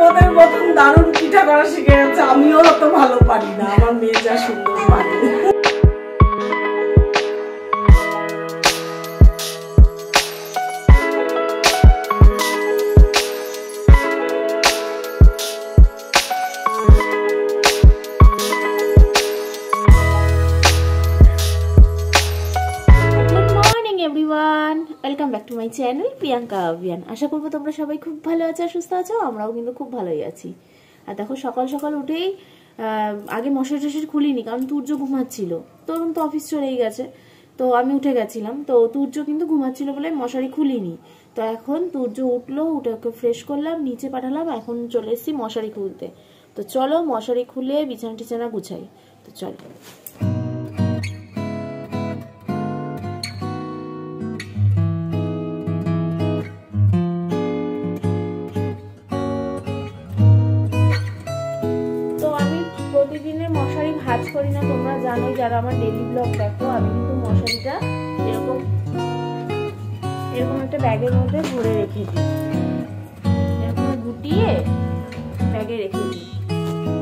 ওদের মতন দারুণ পিঠা করা শিখে গেছে। আমিও অত ভালো পারি না, আমার মেয়ে যা সুন্দর পারে। Welcome back to my channel Priyanka অভিয়ান। আশা করবো তোমরা সবাই খুব ভালো আছো আর সুস্থ আছো। আমরাও কিন্তু খুব ভালোই আছি। আর দেখো সকাল সকাল উঠেই আগে মশারি টশারি খুলিনি, কারণ তুর্য ঘুমাচ্ছিল। তরুণ তো অফিস চলেই গেছে, তো আমি উঠে গেছিলাম। তো তুর্য কিন্তু ঘুমাচ্ছিল বলে মশারি খুলিনি। তো এখন তুর্য উঠলো, উঠে ওকে ফ্রেশ করলাম, নিচে পাঠালাম। এখন চলে এসেছি মশারি খুলতে। তো চলো মশারি খুলে বিছানা টিছানা গুছাই। তো চলো। প্রতিদিনের মশারি ভাঁজ করি না, তোমরা জানোই যারা আমার ডেইলি ব্লগ দেখো। আমি কিন্তু মশারিটা এরকম একটা ব্যাগের মধ্যে ভরে রেখে দিই, এরকম গুটিয়ে ব্যাগে রেখে দিই।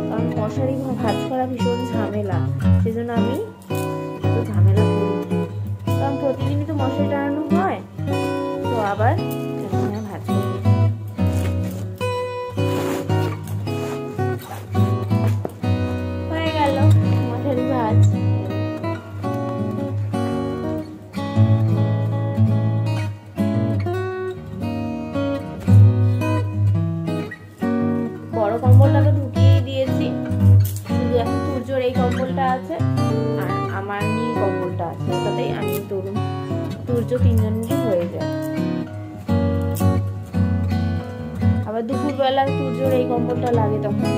কারণ মশারি ভাঁজ করা ভীষণ ঝামেলা, সেজন্য আমি এত ঝামেলা করি। কারণ প্রতিদিনই তো মশারি টানানো হয়, তো আবার ভাঁজ করি। বড় কম্বলটাকে ঢুকিয়ে দিয়েছি, শুধু এখন তুর্যর এই কম্বলটা আছে আর আমার নীল কম্বলটা আছে, ওটাতেই আমি তরুণ তুর্য তিনজনই হয়ে যায়। আবার দুপুরবেলা তুর্যর এই কম্বলটা লাগে তখন।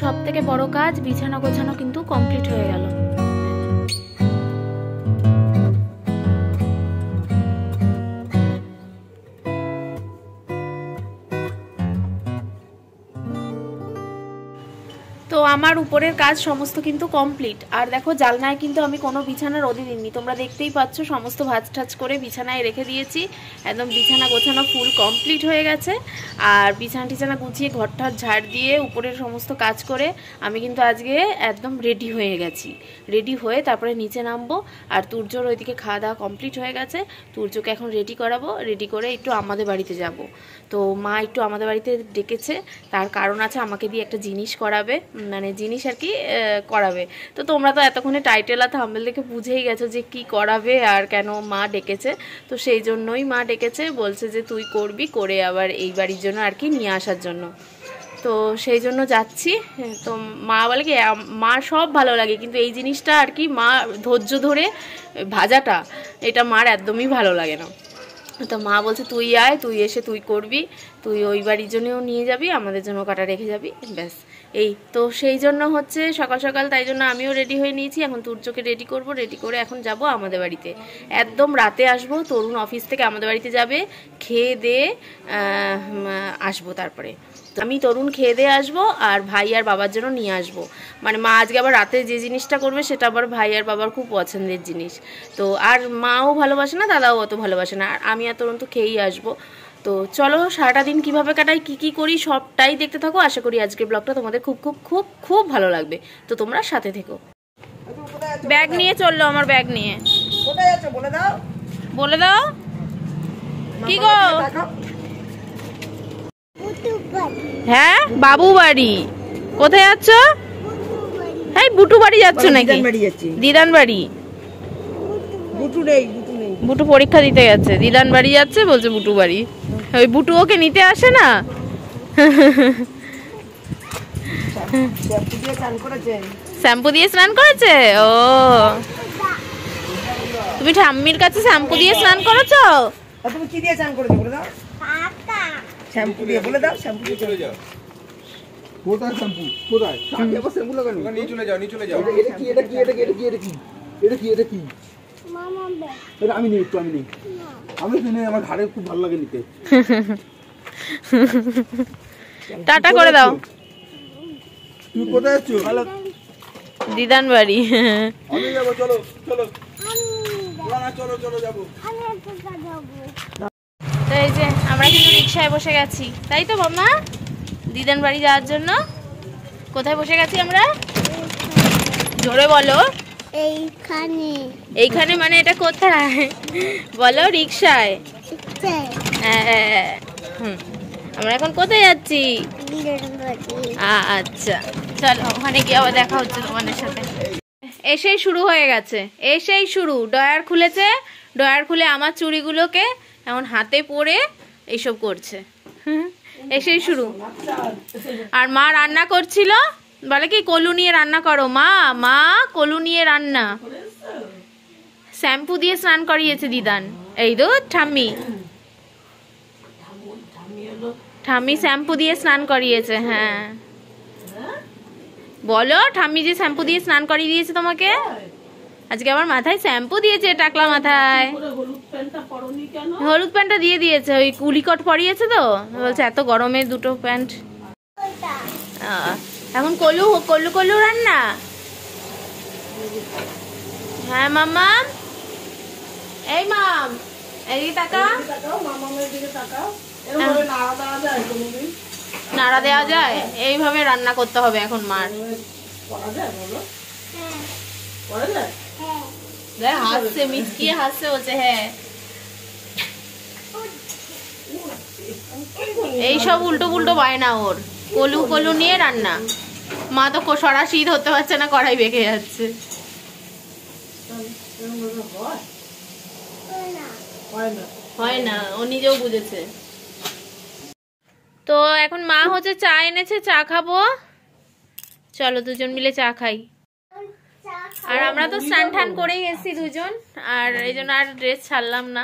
সব থেকে বড় কাজ বিছানা গোছানো কিন্তু কমপ্লিট হয়ে গেল। তো আমার উপরের কাজ সমস্ত কিন্তু কমপ্লিট। আর দেখো জালনায় কিন্তু আমি কোনো বিছানা রোদে দিইনি, তোমরা দেখতেই পাচ্ছ। সমস্ত ভাঁজ টাজ করে বিছানায় রেখে দিয়েছি। একদম বিছানা গোছানো ফুল কমপ্লিট হয়ে গেছে। আর বিছানা টিছানা গুছিয়ে ঘরটার ঝাড় দিয়ে উপরের সমস্ত কাজ করে আমি কিন্তু আজকে একদম রেডি হয়ে গেছি। রেডি হয়ে তারপরে নিচে নামবো। আর তুর্যর ওইদিকে খাওয়া দাওয়া কমপ্লিট হয়ে গেছে। তুর্যকে এখন রেডি করাবো, রেডি করে একটু আমাদের বাড়িতে যাব। তো মা একটু আমাদের বাড়িতে ডেকেছে, তার কারণ আছে, আমাকে দিয়ে একটা জিনিস করাবে, মানে জিনিস আর কি করাবে। তো তোমরা তো এতক্ষণে টাইটেল আর থাম্বনেল দেখে বুঝেই গেছো যে কি করাবে আর কেন মা ডেকেছে। তো সেই জন্যই মা ডেকেছে, বলছে যে তুই করবি, করে আবার এই বাড়ির জন্য আর কি নিয়ে আসার জন্য। তো সেই জন্য যাচ্ছি। তো মা বলে কি মার সব ভালো লাগে, কিন্তু এই জিনিসটা আর কি মা ধৈর্য ধরে ভাজাটা, এটা মার একদমই ভালো লাগে না। তো মা বলছে তুই আয়, তুই এসে তুই করবি, তুই ওই বাড়ির জন্যও নিয়ে যাবি, আমাদের জন্য কাটা রেখে যাবি, ব্যাস এই। তো সেই জন্য হচ্ছে সকাল সকাল, তাই জন্য আমিও রেডি হয়ে নিয়েছি। এখন তুর্যকে রেডি করব, রেডি করে এখন যাব আমাদের বাড়িতে। একদম রাতে আসবো, তরুণ অফিস থেকে আমাদের বাড়িতে যাবে, খেয়ে দিয়ে আসবো। তারপরে আমি তরুণ খেয়ে দিয়ে আসবো, আর ভাই আর বাবার জন্য নিয়ে আসবো। মানে মা আজকে আবার রাতে যে জিনিসটা করবে সেটা আবার ভাই আর বাবার খুব পছন্দের জিনিস। তো আর মাও ভালোবাসে না, দাদাও অত ভালোবাসে না, আর আমি আর তরুণ তো খেয়েই আসবো। তো চলো সারাটা দিন কিভাবে কাটাই, কি করি সবটাই দেখতে থাকো। আশা করি আজকের ব্লগটা তোমাদের খুব খুব খুব খুব ভালো লাগবে। তো তোমরা সাথে থেকো। ব্যাগ নিয়ে চললো, আমার ব্যাগ নিয়ে। কোথায় যাচ্ছ বলে দাও, বলে দাও। কি গো? হ্যাঁ বাবু বাড়ি। কোথায় যাচ্ছ? হ্যাঁ বুটু বাড়ি যাচ্ছ নাকি? দিদান বাড়ি। বুটু পরীক্ষা দিতে গেছে, দিদান বাড়ি যাচ্ছে, বলছে বুটু বাড়ি। ওই বুটু ওকে নিতে আসে না। শ্যাম্পু দিয়ে স্নান করেছে। ও তুমি ঠাম্মির কাছে শ্যাম্পু দিয়ে স্নান করেছো? তুমি কি দিয়ে স্নান করেছো বলে দাও? শ্যাম্পু দিয়ে বলে দাও, শ্যাম্পু দিয়ে চলে যাও। কোথায় শ্যাম্পু? কোথায়? আমি আবার শ্যাম্পু লাগানো। নিয়ে চলে যাও, নিয়ে চলে যাও। এটা কি? এটা কি? এটা কি? এটা কি? এটা কি? এটা কি? এটা কি? মামা বে। এটা আমি নেই, একটু আমি নেই। আমি শুনে আমার ঘাড়ে খুব ভালো লাগে নিতে। টাটা করে দাও। তুই কোথায় আছো? ভালো। দিদান বাড়ি। আমি যাব, চলো চলো। না চলো চলো যাবো। তো এই যে আমরা কিন্তু রিকশায় বসে গেছি, তাই তো মাম্মা? দিদান বাড়ি যাওয়ার জন্য। কোথায় বসে গেছি আমরা? জোরে বলো। এইখানে। এইখানে মানে এটা কোথায় বলো? রিকশায়। হ্যাঁ। আমরা এখন কোথায় যাচ্ছি? আচ্ছা চলো, ওখানে গিয়ে আবার দেখা হচ্ছে তোমাদের সাথে। এসেই শুরু হয়ে গেছে, এসেই শুরু। ড্রয়ার খুলেছে, ড্রয়ার খুলে আমার চুড়িগুলোকে এখন হাতে পরে এইসব করছে। এসেই শুরু। আর মা রান্না করছিল, বলে কি কলু নিয়ে রান্না করো মা। মা কলু নিয়ে রান্না। শ্যাম্পু দিয়ে স্নান করিয়েছে দিদান। এই তো ঠাম্মি, ঠাম্মি শ্যাম্পু দিয়ে স্নান করিয়েছে। হ্যাঁ বলো, ঠাম্মি যে শ্যাম্পু দিয়ে স্নান করিয়ে দিয়েছে তোমাকে। আজকে আমার মাথায় শ্যাম্পু দিয়েছে, টাকলা মাথায়। হলুদ প্যান্টটা দিয়ে দিয়েছে, ওই কুলিকট পরিয়েছে তো, বলছে এত গরমে দুটো প্যান্ট। এখন কলু কলু কলু রান্না। হ্যাঁ মাম্মা, এই মাম এদিকে তাকাও। মামামের দিকে তাকাও। এরকম নাড়া দেওয়া যায় কোনোদিন? নাড়া দেওয়া যায়? এইভাবে রান্না করতে হবে এখন মার। করা যায় বলো? করা যায়? হাসছে, মিচকিয়ে হাসছে, বলছে হ্যাঁ। এইসব উল্টো পুল্টো বায়না ওর। কলু কলু নিয়ে রান্না। মা তো সরাসরি ধরতে পারছে না, কড়াই বেঁকে যাচ্ছে। হয় না, ও নিজেও বুঝেছে। তো এখন মা হচ্ছে চা এনেছে, চা খাবো। চলো দুজন মিলে চা খাই। আর আমরা তো স্নান টান করেই এসেছি দুজন, আর এই জন্য আর ড্রেস ছাড়লাম না।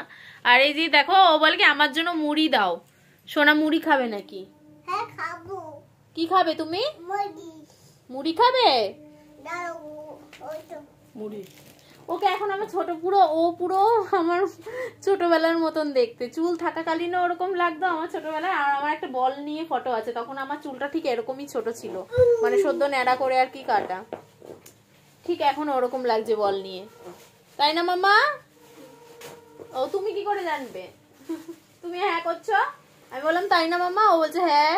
আর এই যে দেখো, ও বলে কি আমার জন্য মুড়ি দাও। সোনা মুড়ি খাবে নাকি? হ্যাঁ খাবো। কি খাবে তুমি? মুড়ি। মুড়ি খাবে? দাও ওই তো মুড়ি। ওকে এখন আমার ছোট, পুরো ও পুরো আমার ছোটবেলার মতন দেখতে। চুল থাকাকালীনও ওরকম লাগতো আমার ছোটবেলায়। আর আমার একটা বল নিয়ে ফটো আছে, তখন আমার চুলটা ঠিক এরকমই ছোট ছিল, মানে সদ্য ন্যাড়া করে আর কি কাটা। ঠিক এখন ওরকম লাগছে বল নিয়ে, তাই না মাম্মা? ও তুমি কি করে জানবে? তুমি হ্যাঁ করছো, আমি বললাম তাই না মাম্মা, ও বলছে হ্যাঁ।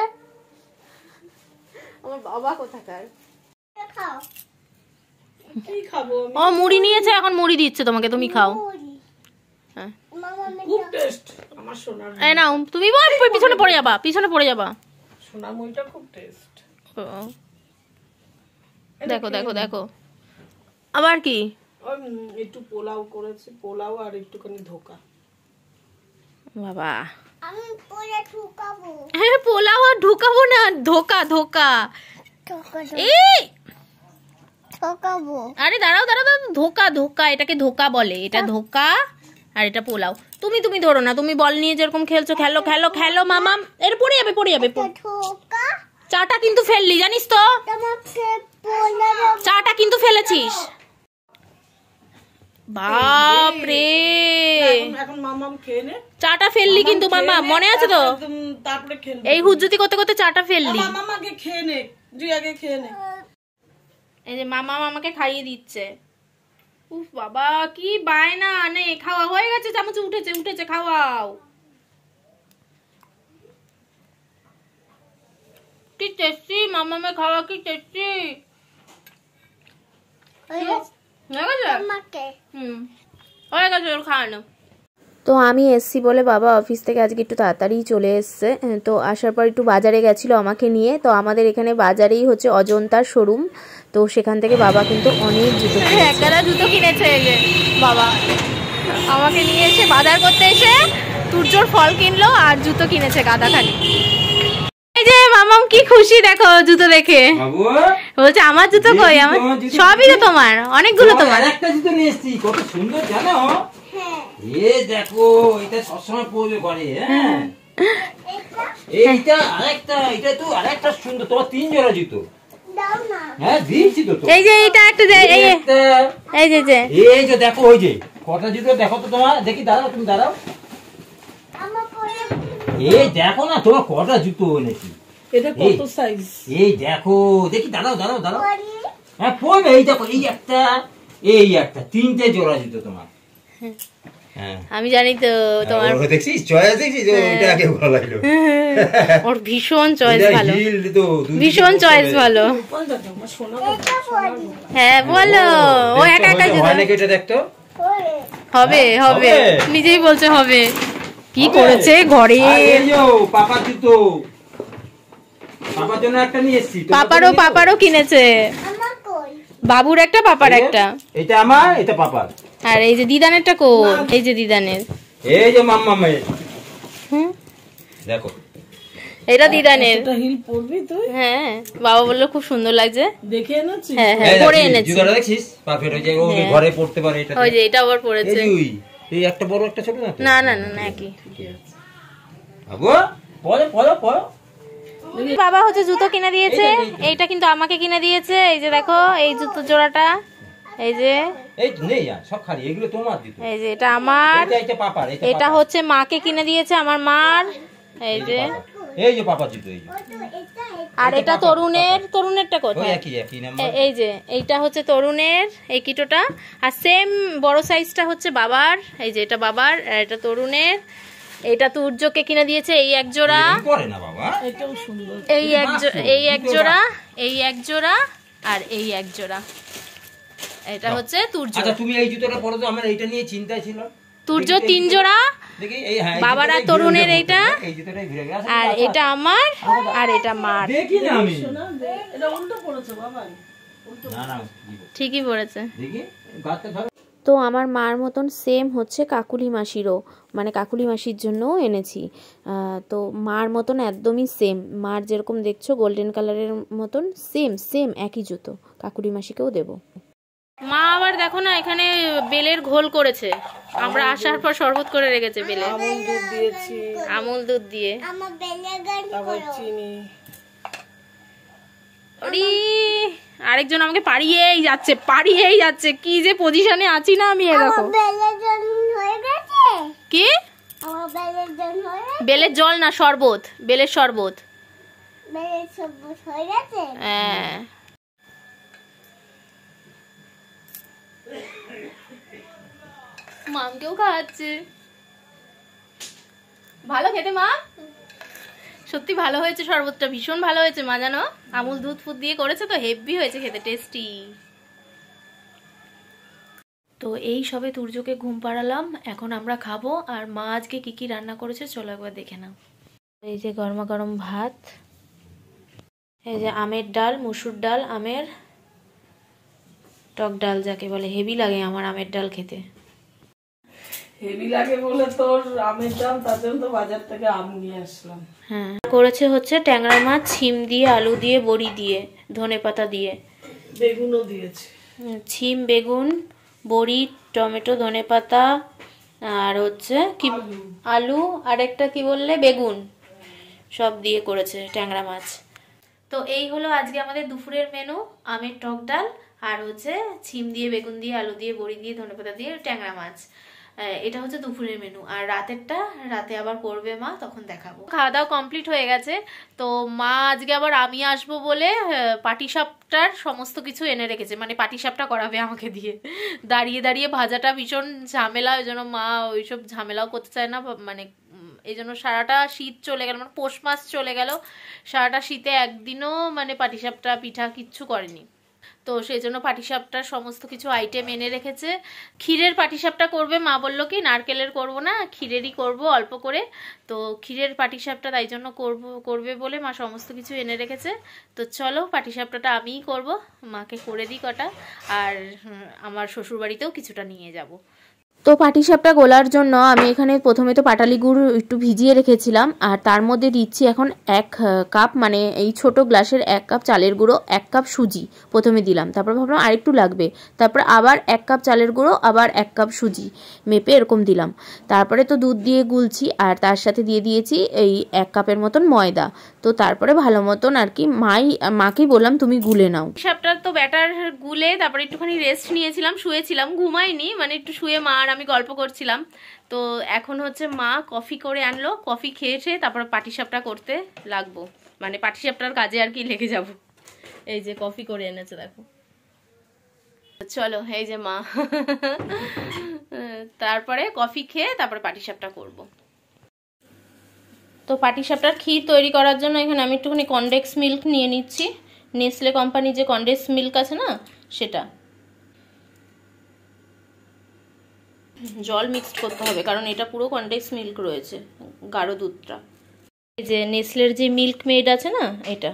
আমার বাবা কোথাকার। খাও। কি খাবো আমি? ও মুড়ি নিয়েছে, এখন মুড়ি দিচ্ছে তোমাকে, তুমি খাও। হ্যাঁ মামা খুব টেস্ট আমার সোনার। এই নাও, তুমি বল, পিছনে পড়ে যাবা, পিছনে পড়ে যাবা। সোনার মুড়িটা খুব টেস্ট। দেখো দেখো দেখো, আবার কি একটু পোলাও করেছি, পোলাও আর একটুখানি ধোকা। বাবা, আমি পরে ঠুকাবো। হ্যাঁ পোলাও আর ঢুকাবো না, ধোকা ধোকা। ঠুকাবো। এই ঠুকাবো। আরে দাঁড়াও দাঁড়াও দাঁড়াও, ধোকা ধোকা, এটাকে ধোকা বলে। এটা ধোকা আর এটা পোলাও। তুমি তুমি ধরো না, তুমি বল নিয়ে যেরকম খেলছো খেলো খেলো খেলো মামা। এর পড়ে যাবে, পড়ে যাবে। ঠুকা। চাটা কিন্তু ফেললি জানিস তো, তোমাকে বলে চাটা কিন্তু ফেলেছিস। বাপ রে, এখন মামাম খেয়ে নে। চাটা ফেললি কিন্তু মামা, মনে আছে তো? তারপরে খেলবো। এই হুজ্জুতি করতে করতে চাটা ফেললি। মামাম আগে খেয়ে নে, তুই আগে খেয়ে নে। এই যে মামা মামাকে খাইয়ে দিচ্ছে। উফ বাবা কি বায়না। নে খাওয়া হয়ে গেছে, চামচ উঠেছে উঠেছে, খাওয়াও। কি টেস্টি মামামে খাওয়া, কি টেস্টি। হয়ে গেছে? তোমাকে। হয়ে গেছে, ওর খাওয়ানো। তো আমি এসছি বলে বাবা অফিস থেকে আজকে একটু তাড়াতাড়ি চলে এসছে। তো আসার পর একটু বাজারে গেছিলো আমাকে নিয়ে। তো আমাদের এখানে বাজারেই হচ্ছে অজন্তার শোরুম। তো সেখান থেকে বাবা কিন্তু অনেক জুতো কিনেছে। একটা জুতো কিনেছে এই যে বাবা, আমাকে নিয়ে এসে বাজার করতে এসে তুর্যর ফল কিনলো আর জুতো কিনেছে গাদাখানি। এই যে মামা মামাম কি খুশি দেখো জুতো দেখে। বাবু বলছে আমার জুতো কই, আমার সবই তো তোমার, অনেকগুলো তোমার। আরেকটা জুতো নিয়ে এসেছি, কত সুন্দর জানো। এ দেখো, এটা সবসময় পরবে ঘরে। হ্যাঁ এইটা আরেকটা, এটা তো আরেকটা সুন্দর। তোমার 3 জোড়া জুতো। দাও না। হ্যাঁ দিয়েছি তো। এই যে এইটা একটা, এই যে দেখো, ওই যে কটা জুতো দেখো তো তোমার। দেখি দাঁড়াও, তুমি দাঁড়াও। আমার পরে এই দেখো না তোমার কটা জুতো এনেছি। এটা কত সাইজ? এই দেখো, দেখি দাঁড়াও দাঁড়াও দাঁড়াও। পরে হ্যাঁ পরবে। এই দেখো, এই একটা, এই একটা, 3টে জোড়া জুতো তোমার। হ্যাঁ আমি জানি তো তোমার। দেখছিস চয়েস, দেখছিস ওইটা আগে ভালো লাগলো। ওর ভীষণ চয়েস ভালো, হিল তো ভীষণ চয়েস ভালো। আমার সোনা এটা পরে হ্যাঁ বলো, ও একা একা জুতো হয় নাকি এটা দেখতো। পরে হবে হবে, হবে। নিজেই বলছে হবে। কি করেছে ঘরে। আর এই যে পাপার জুতো, পাপার জন্য একটা নিয়ে এসেছি। পাপারও কিনেছে, আমার কই বাবুর একটা পাপার একটা। এটা আমার, এটা পাপার। আর এই যে দিদানেরটা কো, এই যে দিদানের, এই যে মাম্মামের হুম, দেখো। এটা দিদানের। এটা হিল পরবি তুই? হ্যাঁ বাবা বললো খুব সুন্দর লাগছে। দেখে এনেছিস? হ্যাঁ এই হ্যাঁ পরে দেখছিস, এনেছি। জুতোটা দেখছিস পারফেক্ট। ওই যে ও হ্যাঁ। ঘরে পড়তে পারে এটা। ওই যে এটা আবার এই পড়েছে। যে ওই, এই একটা বড় একটা ছোট না তো? না না না না, একই। বাবু পড়ো পড়ো পড়ো। বাবা হচ্ছে জুতো কিনে দিয়েছে, এইটা কিন্তু আমাকে কিনে দিয়েছে। এই যে দেখো এই জুতো জোড়াটা, এই যে এই নেই আর সব খালি, এগুলো তোমার জুতো। এই যে এটা আমার, এটা পাপার। এটা হচ্ছে মাকে কিনে দিয়েছে আমার মার। এই যে এই যে পাপার জুতো, এই যে আর এটা তরুণেরটা ওই কোথায়? একই নাম্বার। এই যে এইটা হচ্ছে তরুণের এই কিটোটা, আর সেম বড় সাইজটা হচ্ছে বাবার। এই যে এটা বাবার, আর এটা তরুণের। এইটা তুর্যকে কিনে দিয়েছে এই এক জোড়া, করে না বাবা। এটাও সুন্দর। এই এক জোড়া, এই এক জোড়া, আর এই এক জোড়া। এটা হচ্ছে তুর্য। আচ্ছা তুমি এই জুতোটা পরো তো, আমার এইটা নিয়ে চিন্তা ছিল। তুর্য 3 জোড়া, দেখি এই হ্যাঁ, বাবার আর তরুণের এইটা, এই জুতোটাই ঘুরে গেছে। আর এটা আমার, আর এটা মার। দেখি না আমি। এটা উল্টো পড়েছে বাবা। না না ঠিকই পড়েছে। দেখি গাছটা ধরো। তো আমার মার মতন সেম হচ্ছে কাকুলি মাসিরও, মানে কাকুলি মাসির জন্যও এনেছি। তো মার মতন একদমই সেম, মার যেরকম দেখছো গোল্ডেন কালারের মতন সেম একই জুতো কাকুলি মাসিকেও দেব। মা আবার দেখো না এখানে বেলের ঘোল করেছে, আমরা আসার পর শরবত করে রেখেছে বেলের। আমুল দুধ দিয়েছি, আমুল দুধ দিয়ে, আমার বেলেগান তারপর চিনি। ওরে আরেকজন আমাকে পাড়িয়েই যাচ্ছে, কি যে পজিশনে আছি না আমি। এ দেখো বেলেগান হয়ে গেছে। কি আমার বেলেগান হয়ে গেছে। বেলের জল না, শরবত, বেলের শরবত। বেলের সবুজ হয়ে গেছে। হ্যাঁ মামকেও খাওয়াচ্ছে, ভালো খেতে মা, সত্যি ভালো হয়েছে শরবতটা, ভীষণ ভালো হয়েছে মা, জানো আমুল দুধ ফুদ দিয়ে করেছে তো, হেভি হয়েছে খেতে, টেস্টি। তো এই সবে তুর্যকে ঘুম পাড়ালাম, এখন আমরা খাবো। আর মা আজকে কি কি রান্না করেছে চলো একবার দেখে নাও। এই যে গরমা গরম ভাত, এই যে আমের ডাল, মুসুর ডাল, আমের টক ডাল যাকে বলে, হেভি লাগে আমার আমের ডাল খেতে। হেভি লাগে বলে তোর আমের দাম, তার জন্য তো বাজার থেকে আম নিয়ে আসলাম। হ্যাঁ করেছে হচ্ছে ট্যাংরা মাছ, ছিম দিয়ে, আলু দিয়ে, বড়ি দিয়ে, ধনেপাতা দিয়ে, বেগুনও দিয়েছে। ছিম, বেগুন, বড়ি, টমেটো, ধনেপাতা, আর হচ্ছে কি আলু, আর একটা কি বললে বেগুন, সব দিয়ে করেছে ট্যাংরা মাছ। তো এই হলো আজকে আমাদের দুপুরের মেনু, আমের টক ডাল, আর হচ্ছে ছিম দিয়ে, বেগুন দিয়ে, আলু দিয়ে, বড়ি দিয়ে, ধনেপাতা দিয়ে, ট্যাংরা মাছ। এটা হচ্ছে দুপুরের মেনু। আর রাতেরটা রাতে আবার করবে মা, তখন দেখাবো। খাওয়া দাওয়া কমপ্লিট হয়ে গেছে। তো মা আজকে আবার আমি আসবো বলে পাটিসাপটার সমস্ত কিছু এনে রেখেছে, মানে পাটিসাপটা করাবে আমাকে দিয়ে। দাঁড়িয়ে দাঁড়িয়ে ভাজাটা ভীষণ ঝামেলা, ওই জন্য মা ওইসব ঝামেলাও করতে চায় না, মানে এই জন্য সারাটা শীত চলে গেল, মানে পৌষ মাস চলে গেল, সারাটা শীতে একদিনও মানে পাটিসাপটা পিঠা কিচ্ছু করেনি। তো সেই জন্য পাটিসাপটার সমস্ত কিছু আইটেম এনে রেখেছে। ক্ষীরের পাটিসাপটা করবে মা, বললো কি নারকেলের করব না, ক্ষীরেরই করব অল্প করে। তো ক্ষীরের পাটিসাপটা তাই জন্য করবে বলে মা সমস্ত কিছু এনে রেখেছে। তো চলো পাটিসাপটাটা আমিই করব, মাকে করে দিই কটা, আর আমার শ্বশুরবাড়িতেও কিছুটা নিয়ে যাব। তো পাটিসাপটা গোলার জন্য আমি এখানে প্রথমে তো পাটালি গুড় একটু ভিজিয়ে রেখেছিলাম, আর তার মধ্যে দিচ্ছি এখন 1 কাপ, মানে এই ছোট গ্লাসের 1 কাপ চালের গুঁড়ো, 1 কাপ সুজি প্রথমে দিলাম, তারপর ভাবলাম আরেকটু লাগবে, তারপর আবার 1 কাপ চালের গুঁড়ো, আবার 1 কাপ সুজি মেপে এরকম দিলাম। তারপরে তো দুধ দিয়ে গুলছি, আর তার সাথে দিয়ে দিয়েছি এই 1 কাপের মতন ময়দা। তো তারপরে ভালো মতন আর কি মাকেই বললাম তুমি গুলে নাও। সাপটা তো ব্যাটার গুলে তারপরে একটুখানি রেস্ট নিয়েছিলাম, শুয়েছিলাম, ঘুমাইনি, মানে একটু শুয়ে মা আর আমি গল্প করছিলাম। তো এখন হচ্ছে মা কফি করে আনলো, কফি খেয়েছে তারপর পাটিসাপটা করতে লাগবো, মানে পাটিসাপটার কাজে আর কি লেগে যাব। এই যে কফি করে এনেছে দেখো, চলো এই যে মা তারপরে কফি খেয়ে তারপরে পাটিসাপটা করব। তো পাটিসাপটার ক্ষীর তৈরি করার জন্য এখানে আমি একটুখানি কনডেন্স মিল্ক নিয়ে নিচ্ছি, নেসলে কোম্পানি যে কনডেন্স মিল্ক আছে না সেটা। জল মিক্সড করতে হবে কারণ এটা পুরো কনডেন্স মিল্ক রয়েছে, গাঢ় দুধটা। এই যে নেসলের যে মিল্ক মেড আছে না এটা।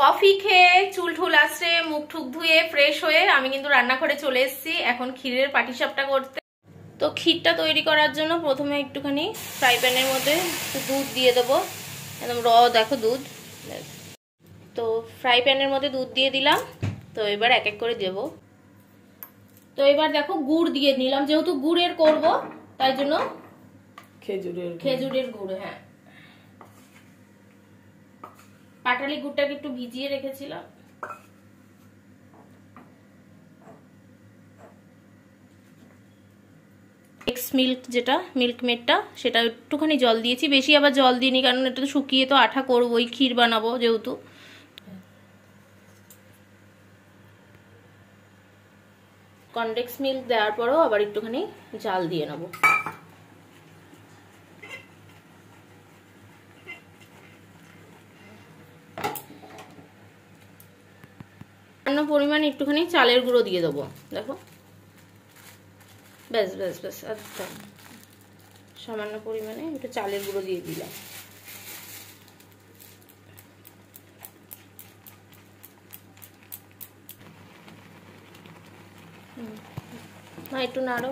কফি খেয়ে চুল ঠুল আসছে, মুখ ঠুক ধুয়ে ফ্রেশ হয়ে আমি কিন্তু রান্নাঘরে চলে এসেছি এখন ক্ষীরের পাটিসাপটা করতে। তো ক্ষীরটা তৈরি করার জন্য প্রথমে একটুখানি ফ্রাই প্যানের মধ্যে দুধ দিয়ে দেবো, একদম র দেখো দুধ। তো ফ্রাই প্যানের মধ্যে দুধ দিয়ে দিলাম, তো এবার এক এক করে দেবো। তো এবার দেখো গুড় দিয়ে নিলাম, যেহেতু গুড়ের করব তাই জন্য খেজুরের গুড়। হ্যাঁ, পাটালি গুড়টাকে একটু ভিজিয়ে রেখেছিলাম। এক্স মিল্ক যেটা মিল্ক মেডটা সেটা একটুখানি জল দিয়েছি, বেশি আবার জল দিইনি কারণ এটা তো শুকিয়ে তো আঠা করবোই, ক্ষীর বানাবো যেহেতু। কনডেন্স মিল্ক দেওয়ার পরও আবার একটুখানি জাল দিয়ে নেব। সামান্য পরিমাণ একটুখানি চালের গুঁড়ো দিয়ে দেবো, দেখো ব্যাস ব্যাস ব্যাস, আচ্ছা সামান্য পরিমাণে একটু চালের গুঁড়ো দিয়ে দিলাম। মা একটু নাড়ো।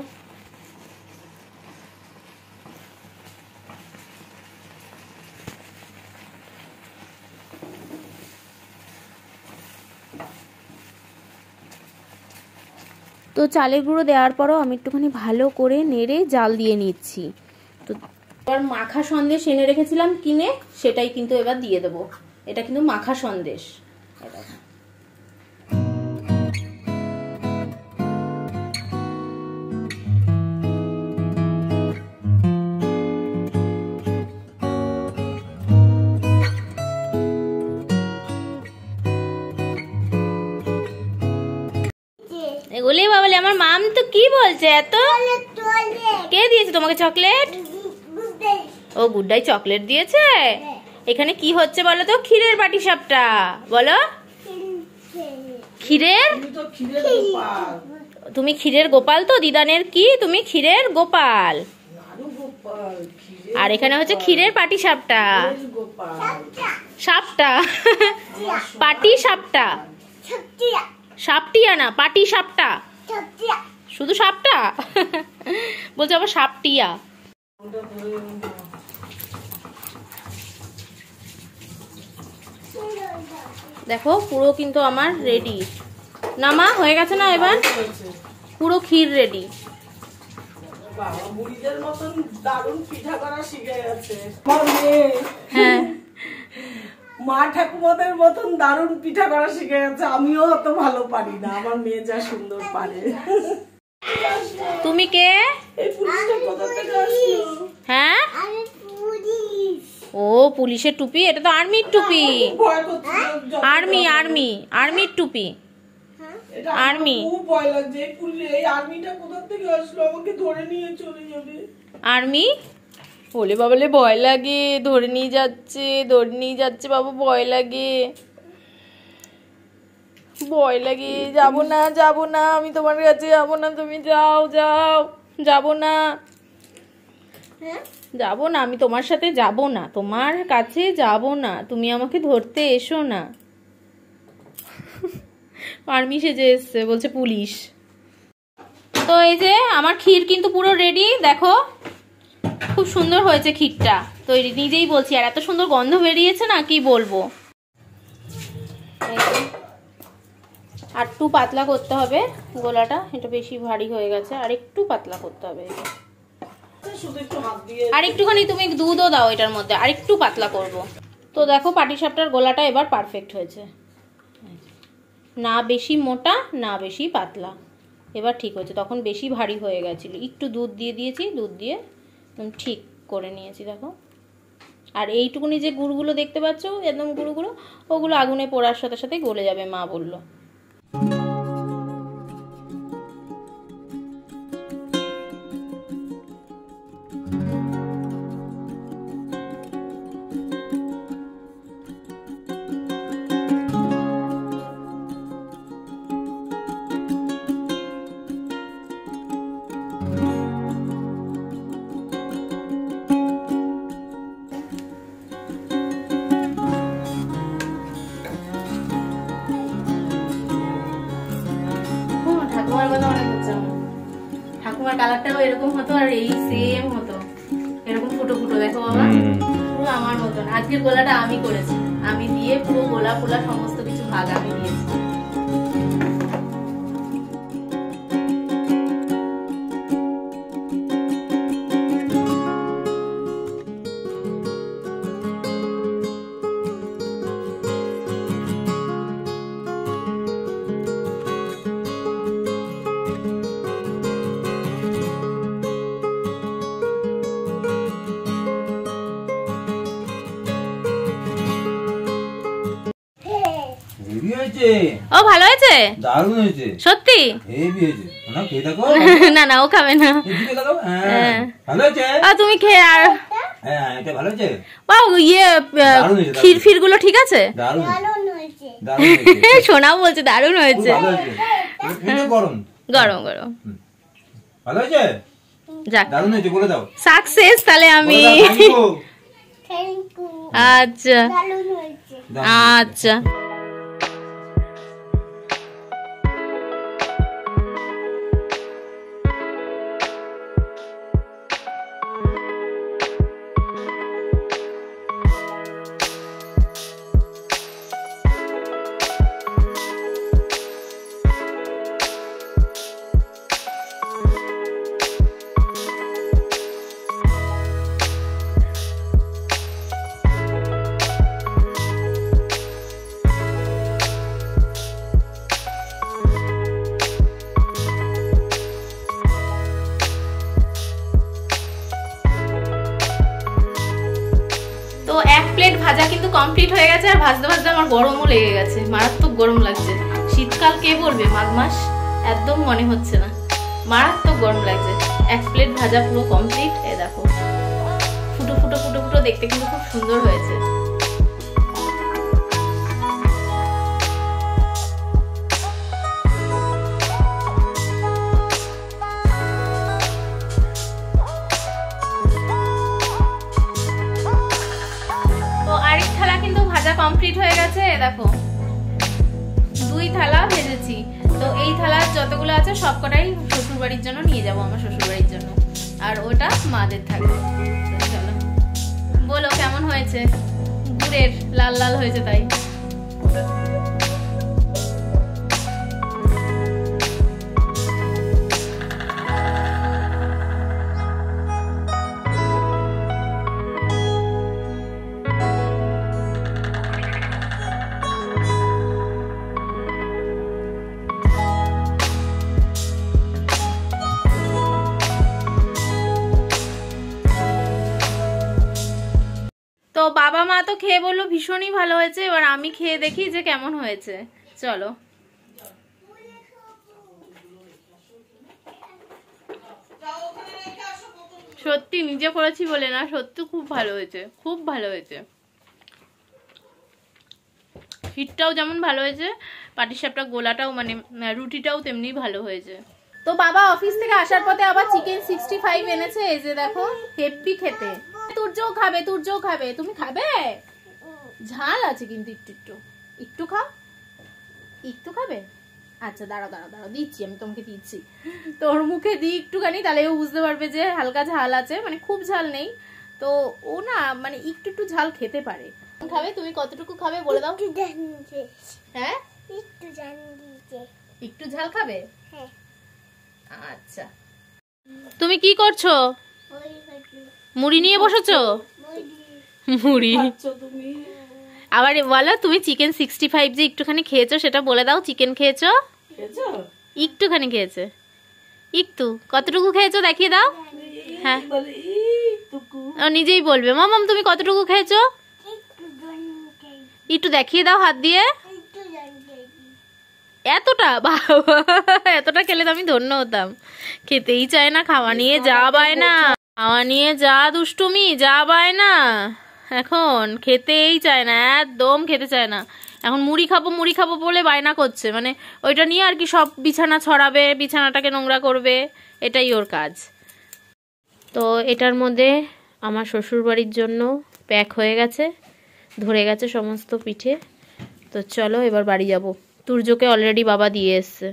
তো চালের গুঁড়ো দেওয়ার পরও আমি একটুখানি ভালো করে নেড়ে জাল দিয়ে নিচ্ছি। তো এবার মাখা সন্দেশ এনে রেখেছিলাম কিনে, সেটাই কিন্তু এবার দিয়ে দেবো। এটা কিন্তু মাখা সন্দেশ। এগুলি বাবলে আমার মাম তো কি বলছে এত? কে দিয়েছে তোমাকে চকলেট? ও গুড্ডাই চকলেট দিয়েছে। এখানে কি হচ্ছে বলো তো? ক্ষীরের পাটিসাপটা বলো। ক্ষীরের, তুমি ক্ষীরের গোপাল তো? দিদানের কি তুমি ক্ষীরের গোপাল? আর এখানে হচ্ছে ক্ষীরের পাটিসাপটা। সাপটা পাটিসাপটা, সাপটিয়া না পাটিসাপটা, শুধু সাপটা বলছে আবার সাপটিয়া। দেখো পুরো কিন্তু আমার রেডি। না মা হয়ে গেছে না? এবার পুরো ক্ষীর রেডি। বুড়িদের মতন দারুণ পিঠা করা শিখে গেছে। হ্যাঁ, মা ঠাকুমাদের মতন দারুণ পিঠা করা শিখে গেছে। আমিও অত ভালো পারি না, আমার মেয়ে যা সুন্দর পারে। তুমি কে? এই পুলিশটা কোথা থেকে আসলো? হ্যাঁ, ও পুলিশের টুপি, এটা তো আর্মির টুপি। ভয় করছে, আর্মি আর্মি আর্মির টুপি, আর্মি। খুব ভয় লাগছে। এই আর্মিটা কোথা থেকে আসলো? আমাকে ধরে নিয়ে চলে যাবে। আর্মি বলে বাবালে ভয় লাগে, ধরে নিয়ে যাচ্ছে, ধরে নিয়ে যাচ্ছে বাবু, ভয় লাগে, ভয় লাগে। যাবো না, যাবো না, আমি তোমার কাছে যাবো না, তুমি যাও যাও। যাবো না, যাবো না, আমি তোমার সাথে যাবো না, তোমার কাছে যাবো না, তুমি আমাকে ধরতে এসো না। আর্মি সেজে এসছে, বলছে পুলিশ। তো এই যে আমার ক্ষীর কিন্তু পুরো রেডি, দেখো খুব সুন্দর হয়েছে ক্ষীরটা তৈরি, নিজেই বলছি। আর এত সুন্দর গন্ধ বেরিয়েছে না, কি বলবো। আর একটু পাতলা করতে হবে গোলাটা, এটা বেশি ভারী হয়ে গেছে, আর একটু পাতলা করতে হবে। আর একটুখানি তুমি দুধও দাও এটার মধ্যে, আর একটু পাতলা করব। তো দেখো পাটিসাপটার গোলাটা এবার পারফেক্ট হয়েছে, না বেশি মোটা না বেশি পাতলা, এবার ঠিক হয়েছে। তখন বেশি ভারী হয়ে গেছিল, একটু দুধ দিয়ে দিয়েছি, দুধ দিয়ে একদম ঠিক করে নিয়েছি দেখো। আর এইটুকুনি যে গুড়গুলো দেখতে পাচ্ছ একদম গুঁড়ো, ওগুলো আগুনে পোড়ার সাথে সাথে গলে যাবে, মা বললো। ঠাকুমার কালারটাও এরকম হতো, আর এই সেম হতো, এরকম ফুটো ফুটো দেখো বাবা, পুরো আমার মতন। আজকের গোলাটা আমি করেছি, আমি দিয়ে পুরো গোলা ফোলা সমস্ত কিছু ভাগ আমি দিয়েছি। ও ভালো হয়েছে, দারুণ হয়েছে সত্যি হেভি হয়েছে। না খেয়ে দেখো। না না ও খাবে না, ভালো হয়েছে। তুমি খেয়ে। আর হ্যাঁ এটা ভালো হয়েছে। বাহ, ইয়ে ক্ষীর ফির গুলো ঠিক আছে, দারুণ হয়েছে। দারুণ হয়েছে। সোনাও বলছে দারুণ হয়েছে, ভালো হয়েছে। কিন্তু গরম গরম গরম। ভালো হয়েছে, যাক দারুণ হয়েছে বলে দাও। সাকসেস তাহলে আমি। Thank you. আচ্ছা দারুণ হয়েছে। আচ্ছা। তো এক প্লেট ভাজা কিন্তু কমপ্লিট হয়ে গেছে, আর ভাজতে ভাজতে আমার গরমও লেগে গেছে, মারাত্মক গরম লাগছে। শীতকাল কে বলবে, মাঘ মাস একদম মনে হচ্ছে না, মারাত্মক গরম লাগছে। এক প্লেট ভাজা পুরো কমপ্লিট, এ দেখো ফুটো ফুটো ফুটো ফুটো, দেখতে কিন্তু খুব সুন্দর হয়েছে। কমপ্লিট হয়ে গেছে, দেখো 2 থালা ভেজেছি। তো এই থালার যতগুলো আছে সবকটাই শ্বশুর বাড়ির জন্য নিয়ে যাব, আমার শ্বশুর বাড়ির জন্য, আর ওটা মাদের থাকবে। চলো বলো কেমন হয়েছে, গুড়ের লাল লাল হয়েছে তাই। তো বাবা মা তো খেয়ে বললো ভীষণই ভালো হয়েছে, এবার আমি খেয়ে দেখি যে কেমন হয়েছে। চলো সত্যি নিজে করেছি বলে না, সত্যি খুব ভালো হয়েছে, খুব ভালো হয়েছে। ক্ষীরটাও যেমন ভালো হয়েছে, পাটিসাপটা গোলাটাও মানে রুটিটাও তেমনি ভালো হয়েছে। তো বাবা অফিস থেকে আসার পথে আবার চিকেন 65 এনেছে, এই যে দেখো হেভি খেতে। তুর্যও খাবে, তুর্যও খাবে, তুমি খাবে? ঝাল আছে কিন্তু একটু একটু, একটু খাও, একটু খাবে, আচ্ছা দাঁড়াও দিচ্ছি, আমি তোমাকে দিচ্ছি। তোর মুখে দিই একটুখানি, তাহলে ও বুঝতে পারবে যে হালকা ঝাল আছে, মানে খুব ঝাল নেই। তো ও না মানে একটু ঝাল খেতে পারে। খাবে তুমি কতটুকু খাবে বলে দাও। হ্যাঁ একটু ঝাল খাবে। আচ্ছা তুমি কি করছো? মুড়ি নিয়ে বসেছো? মুড়ি তুমি আবার বলো, তুমি চিকেন 65 যে একটুখানি খেয়েছো সেটা বলে দাও। চিকেন খেয়েছো? একটুখানি খেয়েছে। একটু কতটুকু খেয়েছো দেখিয়ে দাও। হ্যাঁ ও নিজেই বলবে। মামাম তুমি কতটুকু খেয়েছো একটু দেখিয়ে দাও হাত দিয়ে। এতটা? বাবা এতটা খেলে তো আমি ধন্য হতাম। খেতেই চায় না, খাওয়া নিয়ে যা বায়না, খাওয়া নিয়ে যা দুষ্টুমি, যা বায়না, এখন খেতেই চায় না, একদম খেতে চায় না। এখন মুড়ি খাবো বলে বায়না করছে, মানে ওইটা নিয়ে আর কি সব বিছানা ছড়াবে, বিছানাটাকে নোংরা করবে, এটাই ওর কাজ। তো এটার মধ্যে আমার শ্বশুরবাড়ির জন্য প্যাক হয়ে গেছে, ধরে গেছে সমস্ত পিঠে। তো চলো এবার বাড়ি যাব। তুর্যকে অলরেডি বাবা দিয়ে এসছে।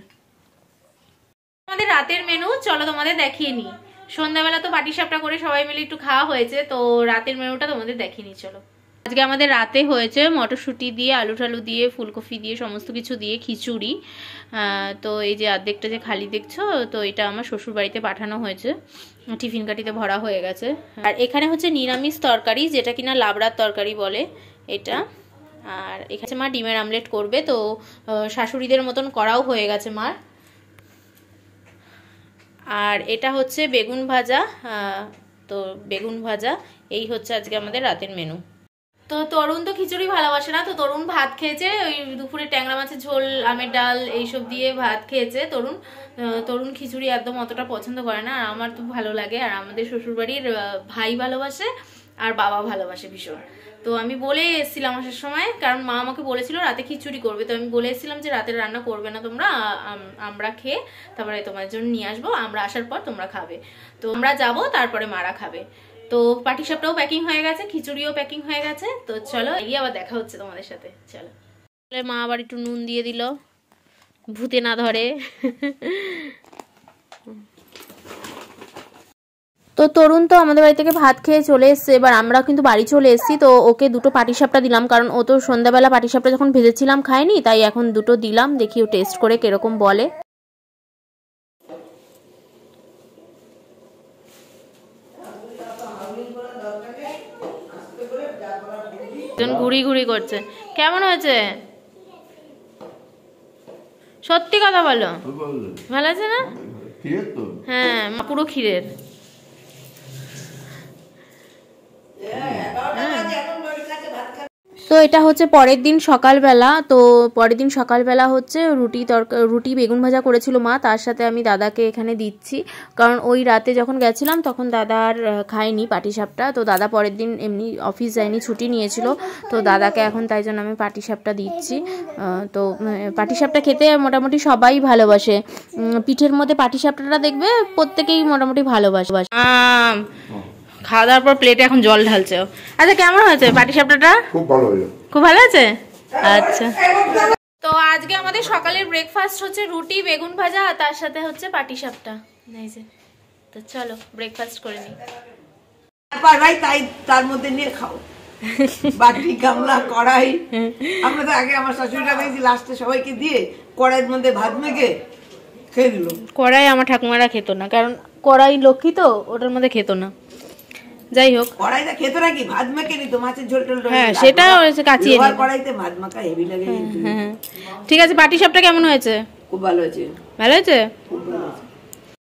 আমাদের রাতের মেনু চলো তোমাদের দেখিয়ে নি। সন্ধ্যাবেলা তো পাটিসাপটা করে সবাই মিলে একটু খাওয়া হয়েছে, তো রাতের মেনুটা তোমাদের দেখিয়ে নি চলো। আজকে আমাদের রাতে হয়েছে মটরশুঁটি দিয়ে, আলু টালু দিয়ে, ফুলকপি দিয়ে, সমস্ত কিছু দিয়ে খিচুড়ি। তো এই যে অর্ধেকটা যে খালি দেখছো, তো এটা আমার শ্বশুর বাড়িতে পাঠানো হয়েছে, টিফিন কাঠিতে ভরা হয়ে গেছে। আর এখানে হচ্ছে নিরামিষ তরকারি, যেটা কিনা লাবড়ার তরকারি বলে এটা। আর এখানে মা ডিমের আমলেট করবে, তো শাশুড়িদের মতন করাও হয়ে গেছে মার। আর এটা হচ্ছে বেগুন ভাজা, তো বেগুন ভাজা এই হচ্ছে আজকে আমাদের রাতের মেনু। তো তরুণ তো খিচুড়ি ভালোবাসে না, তো তরুণ ভাত খেয়েছে, ওই দুপুরে ট্যাংরা মাছের ঝোল, আমের ডাল এইসব দিয়ে ভাত খেয়েছে তরুণ খিচুড়ি একদম অতটা পছন্দ করে না, আর আমার তো ভালো লাগে। আর আমাদের শ্বশুরবাড়ির ভাই ভালোবাসে আর বাবা ভালোবাসে ভীষণ। তো আমি বলে এসেছিলাম আসার সময়, কারণ মা আমাকে বলেছিল রাতে খিচুড়ি করবে, তো আমি বলে এসেছিলাম যে রাতের রান্না করবে না তোমরা, আমরা খেয়ে তারপরে তোমার জন্য নিয়ে আসবো, আমরা আসার পর তোমরা খাবে। তো আমরা যাব, তারপরে মারা খাবে। তো পাটিসাপটাও প্যাকিং হয়ে গেছে, খিচুড়িও প্যাকিং হয়ে গেছে। তো চলো গিয়ে আবার দেখা হচ্ছে তোমাদের সাথে। চলো। মা আবার একটু নুন দিয়ে দিল, ভূতে না ধরে। তো তরুণ তো আমাদের বাড়ি থেকে ভাত খেয়ে চলে এসছে, এবার আমরা কিন্তু বাড়ি চলে এসেছি। তো ওকে দুটো পাটিসাপটা দিলাম, কারণ ও তো সন্ধ্যাবেলা পাটিসাপটা যখন ভেজেছিলাম খায়নি, তাই এখন দুটো দিলাম, দেখি ও টেস্ট করে কিরকম বলে। ঘুরি ঘুরি করছে। কেমন হয়েছে সত্যি কথা বলো? ভালো আছে না? হ্যাঁ পুরো ক্ষীরের। তো এটা হচ্ছে পরের দিন সকালবেলা। তো পরের দিন সকালবেলা হচ্ছে রুটি বেগুন ভাজা করেছিল মা, তার সাথে আমি দাদাকে এখানে দিচ্ছি, কারণ ওই রাতে যখন গেছিলাম তখন দাদা আর খায়নি পাটিসাপটা। তো দাদা পরের দিন এমনি অফিস যায়নি, ছুটি নিয়েছিল, তো দাদাকে এখন তাই জন্য আমি পাটিসাপটা দিচ্ছি। তো পাটিসাপটা খেতে মোটামুটি সবাই ভালোবাসে, পিঠের মধ্যে পাটিসাপটাটা দেখবে প্রত্যেকেই মোটামুটি ভালোবাসে। খাওয়া দাওয়ার পর প্লেটে এখন জল ঢালছে। আচ্ছা কেমন হয়েছে পাটিসাপটাটা? খুব ভালো হয়েছে। খুব ভালো আছে? আচ্ছা। তো আজকে আমাদের সকালের ব্রেকফাস্ট হচ্ছে রুটি বেগুন ভাজা, আর তার সাথে হচ্ছে পাটিসাপটা। তো চলো ব্রেকফাস্ট করে নিই। ভাই তাই তার মধ্যে নিয়ে খাও, বাটি গামলা কড়াই। আমরা তো আগে আমার শাশুড়িটা দেখছি লাস্টে সবাইকে দিয়ে কড়াইয়ের মধ্যে ভাত মেখে খেয়ে দিল। কড়াই আমার ঠাকুমারা খেত না, কারণ কড়াই লক্ষ্মী তো, ওটার মধ্যে খেত না। যাই হোক, কড়াইটা খেত নাকি ভাত মেখে নিত, মাছের ঝোল টোল। হ্যাঁ সেটা কাচিয়ে নিত। কড়াইতে ভাত মাখা হেভি লাগে। ঠিক আছে, পাটিসাপটা কেমন হয়েছে? খুব ভালো হয়েছে। ভালো হয়েছে? খুব ভালো হয়েছে।